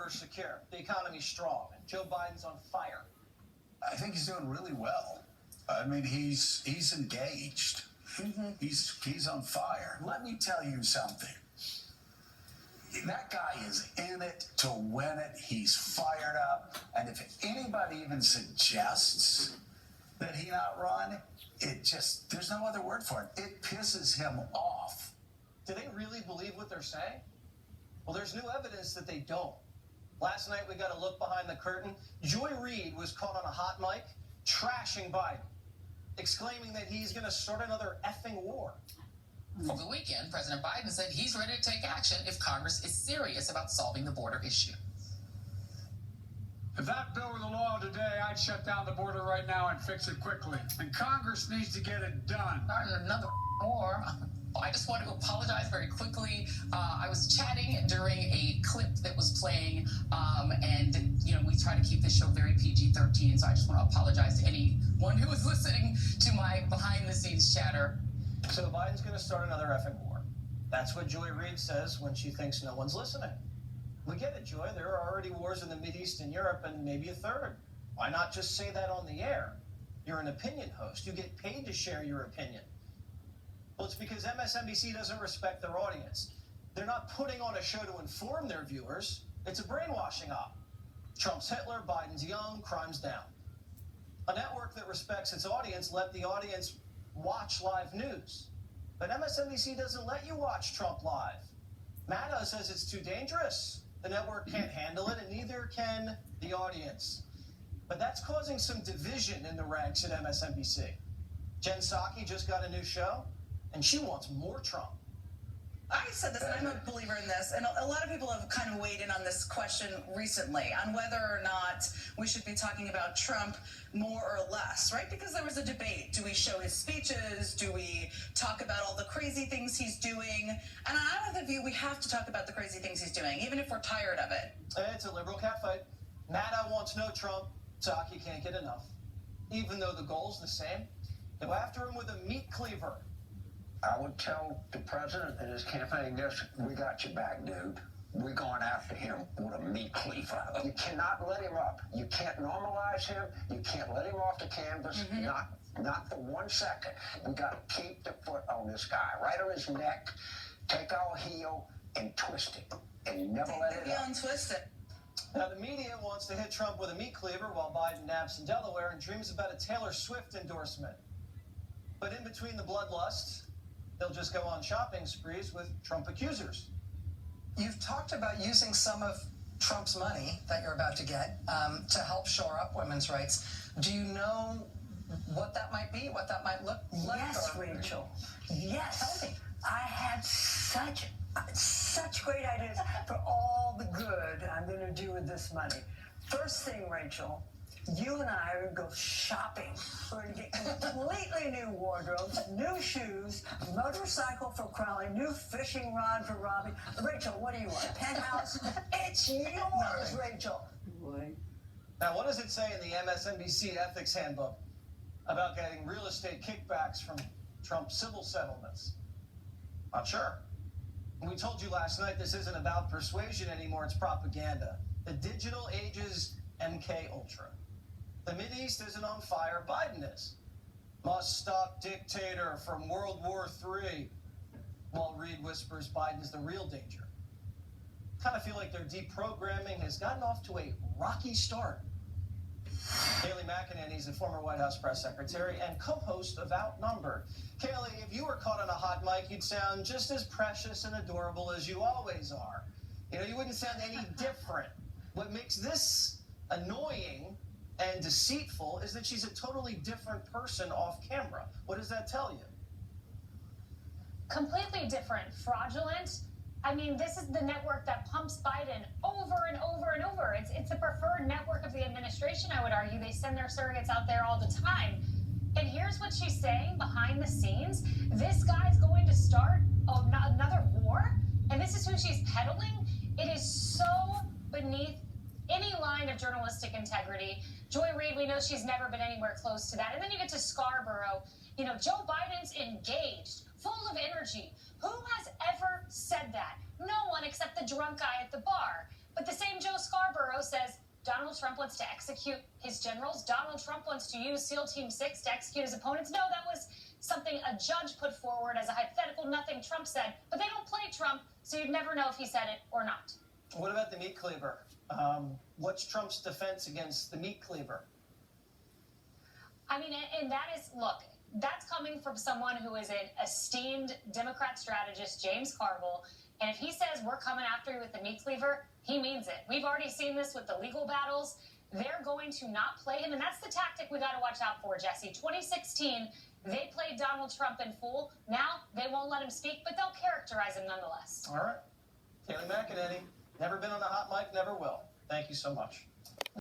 border's secure, the economy's strong, and Joe Biden's on fire. I think he's doing really well. I mean, he's engaged. He's on fire. Let me tell you something. That guy is in it to win it. He's fired up. And if anybody even suggests that he not run, there's no other word for it. It pisses him off. Do they really believe what they're saying? Well, there's new evidence that they don't. Last night, we got a look behind the curtain. Joy Reid was caught on a hot mic trashing Biden, exclaiming that he's going to start another effing war. Over the weekend, President Biden said he's ready to take action if Congress is serious about solving the border issue. If that bill were the law today, I'd shut down the border right now and fix it quickly. And Congress needs to get it done. Not another war. I just want to apologize very quickly. I was chatting during a clip that was playing, and we try to keep this show very PG-13, so I just want to apologize to anyone who was listening to my behind-the-scenes chatter. So Biden's going to start another effing war. That's what Joy Reid says when she thinks no one's listening. We get it, Joy. There are already wars in the Mideast and Europe, and maybe a third. Why not just say that on the air? You're an opinion host. You get paid to share your opinion. Well, it's because MSNBC doesn't respect their audience. They're not putting on a show to inform their viewers. It's a brainwashing op. Trump's Hitler, Biden's young, crime's down. A network that respects its audience let the audience watch live news. But MSNBC doesn't let you watch Trump live. MATA says it's too dangerous. The network can't handle it, and neither can the audience. But that's causing some division in the ranks at MSNBC. Jen Psaki just got a new show, and she wants more Trump. I said this, and I'm a believer in this, and a lot of people have kind of weighed in on this question recently, on whether or not we should be talking about Trump more or less, right? Because there was a debate. Do we show his speeches? Do we talk about all the crazy things he's doing? And I'm of the view we have to talk about the crazy things he's doing, even if we're tired of it. It's a liberal catfight. MATA wants no Trump. Psaki can't get enough. Even though the goal's the same, go after him with a meat cleaver. I would tell the president and his campaign this: we got your back, dude. We're going after him with a meat cleaver. You cannot let him up. You can't normalize him. You can't let him off the canvas. Not for 1 second. We got to keep the foot on this guy, right on his neck. Take our heel and twist it, and never let it up. Untwist it. Now, the media wants to hit Trump with a meat cleaver while Biden naps in Delaware and dreams about a Taylor Swift endorsement. But in between the bloodlust, they'll just go on shopping sprees with Trump accusers. You've talked about using some of Trump's money that you're about to get to help shore up women's rights. Do you know what that might be, what that might look like? Yes, Rachel. Yes. Tell me. I had such great ideas for all the good I'm going to do with this money. First thing, Rachel, you and I are going to go shopping. We're going to get completely new wardrobes, new shoes, motorcycle for Crowley, new fishing rod for Robbie. Rachel, what do you want? Penthouse? It's yours, Rachel. Now, what does it say in the MSNBC ethics handbook about getting real estate kickbacks from Trump's civil settlements? Not sure. We told you last night this isn't about persuasion anymore, it's propaganda. The digital age is MK Ultra. The Mideast isn't on fire, Biden is. Must stop dictator from World War III. While Reid whispers Biden's the real danger. Kind of feel like their deprogramming has gotten off to a rocky start. Kayleigh McEnany is a former White House press secretary and co-host of Outnumbered. Kayleigh, if you were caught on a hot mic, you'd sound just as precious and adorable as you always are. You wouldn't sound any different. What makes this annoying and deceitful is that she's a totally different person off camera. What does that tell you? Completely different. Fraudulent. I mean, this is the network that pumps Biden over and over and over. It's the preferred network of the administration, I would argue. They send their surrogates out there all the time. And here's what she's saying behind the scenes. This guy's going to start another war, and this is who she's peddling. It is so beneath any line of journalistic integrity. Joy Reid, we know she's never been anywhere close to that. And then you get to Scarborough. Joe Biden's engaged, full of energy. Who has ever said that? No one except the drunk guy at the bar. But the same Joe Scarborough says Donald Trump wants to execute his generals. Donald Trump wants to use SEAL Team 6 to execute his opponents. No, that was something a judge put forward as a hypothetical, nothing Trump said. But they don't play Trump, so you'd never know if he said it or not. What about the meat cleaver? What's Trump's defense against the meat cleaver? I mean, and that is, look, that's coming from someone who is an esteemed Democrat strategist, James Carville. And if he says we're coming after you with the meat cleaver, he means it. We've already seen this with the legal battles. They're going to not play him. And that's the tactic we got to watch out for, Jesse. 2016, they played Donald Trump in full. Now they won't let him speak, but they'll characterize him nonetheless. All right. Kayleigh McEnany, never been on a hot mic, never will. Thank you so much.